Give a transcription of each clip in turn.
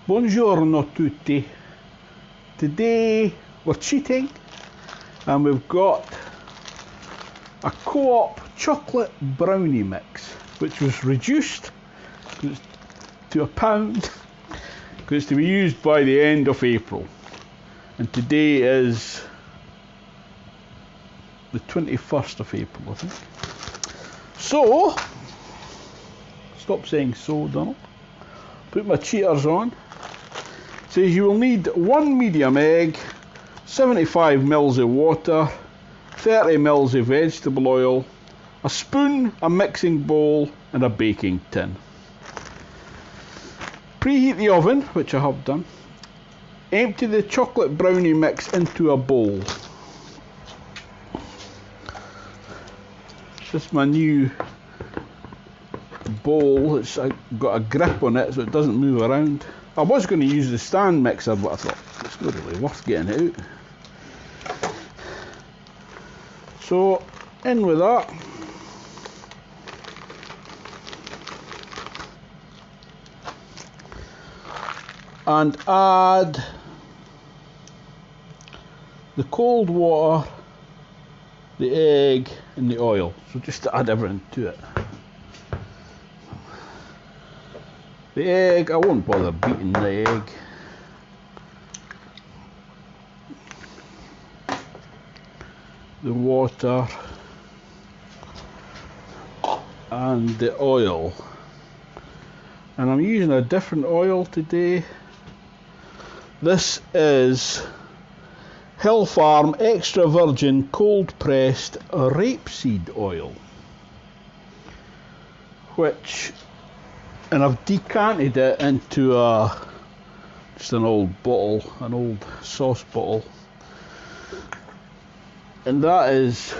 Buongiorno tutti. Today we're cheating and we've got a Co-op chocolate brownie mix which was reduced to £1 because it's to be used by the end of April, and today is the 21st of April, I think. So, stop saying so, Donald. Put my cheaters on. It says you will need 1 medium egg, 75 mils of water, 30 mils of vegetable oil, a spoon, a mixing bowl and a baking tin. Preheat the oven, which I have done. Empty the chocolate brownie mix into a bowl. This is my new bowl. It's got a grip on it so it doesn't move around. I was going to use the stand mixer, but I thought it's not really worth getting it out. So in with that. And add the cold water, the egg and the oil. So just to add everything to it. The egg, I won't bother beating the egg. The water and the oil. And I'm using a different oil today. This is Hill Farm extra virgin cold pressed rapeseed oil, and I've decanted it into just an old bottle, an old sauce bottle, and that is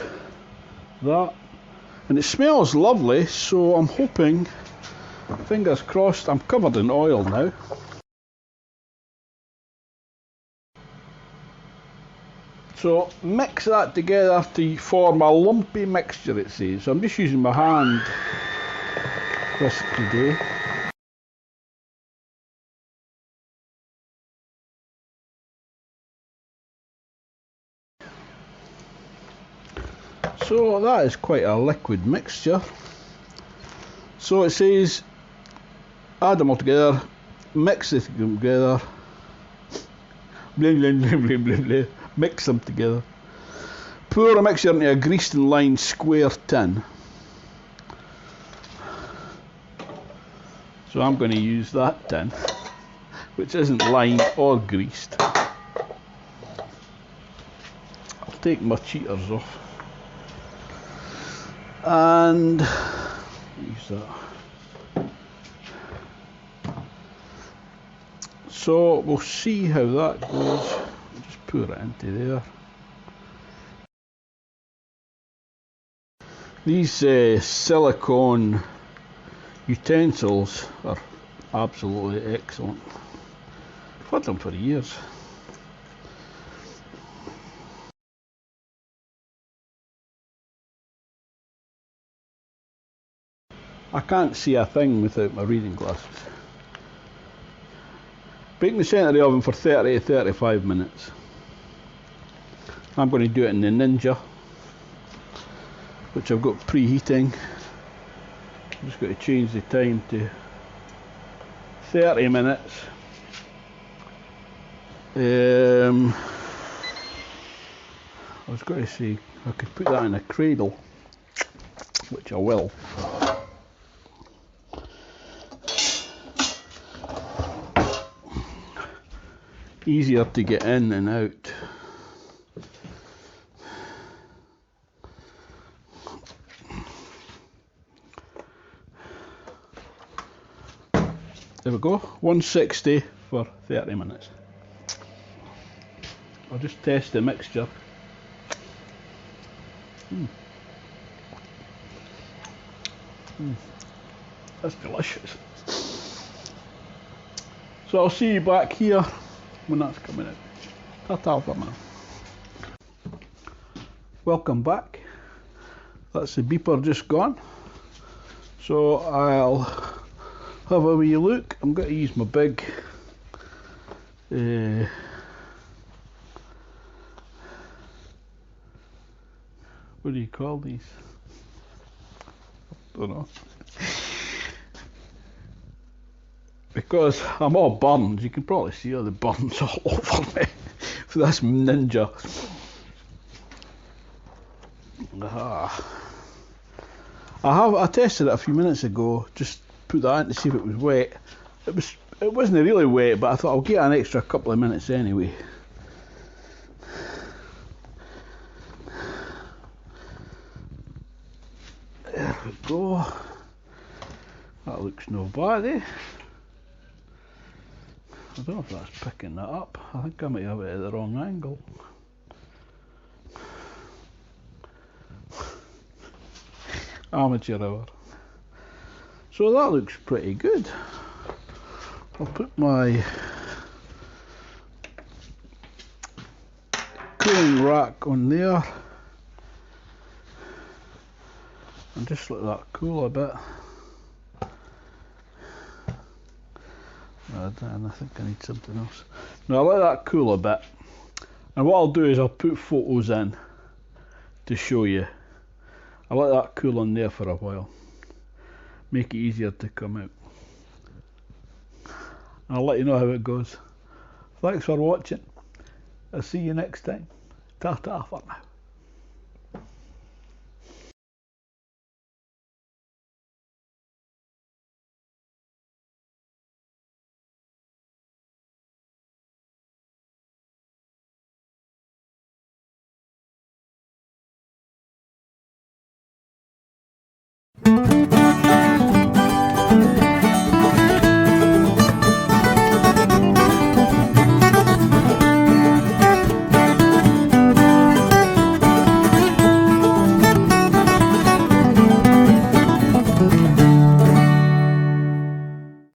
that, and it smells lovely. So I'm hoping, fingers crossed, I'm covered in oil now. So mix that together to form a lumpy mixture, it says. So I'm just using my hand whisk today. So that is quite a liquid mixture. So it says add them all together, mix them together, blah, blah, blah, blah, blah, blah. Mix them together. Pour a mixture into a greased and lined square tin. So I'm going to use that tin, which isn't lined or greased. I'll take my cheaters off and use that. So we'll see how that goes. Just pour it into there. These silicone utensils are absolutely excellent. I've had them for years. I can't see a thing without my reading glasses. Bake in the centre of the oven for 30 to 35 minutes. I'm going to do it in the Ninja, which I've got preheating. I'm just going to change the time to 30 minutes. I was going to say I could put that in a cradle, which I will. Easier to get in and out. There we go, 160 for 30 minutes. I'll just test the mixture. That's delicious. So I'll see you back here when that's coming out. Ta-ta for now. Welcome back. That's the beeper just gone. So I'll have a wee look. I'm going to use my big what do you call these? I don't know. Because I'm all burned, you can probably see all the burns all over me for this Ninja. I tested it a few minutes ago, just put that in to see if it was wet. It wasn't really wet, but I thought I'll get an extra couple of minutes anyway. There we go. That looks no bad, eh? I don't know if that's picking that up. I think I might have it at the wrong angle. Amateur hour. So that looks pretty good. I'll put my cooling rack on there and just let that cool a bit. And I think I need something else. Now I'll let that cool a bit, and what I'll do is I'll put photos in to show you. I'll let that cool on there for a while, make it easier to come out. I'll let you know how it goes. Thanks for watching. I'll see you next time. Ta-ta for now.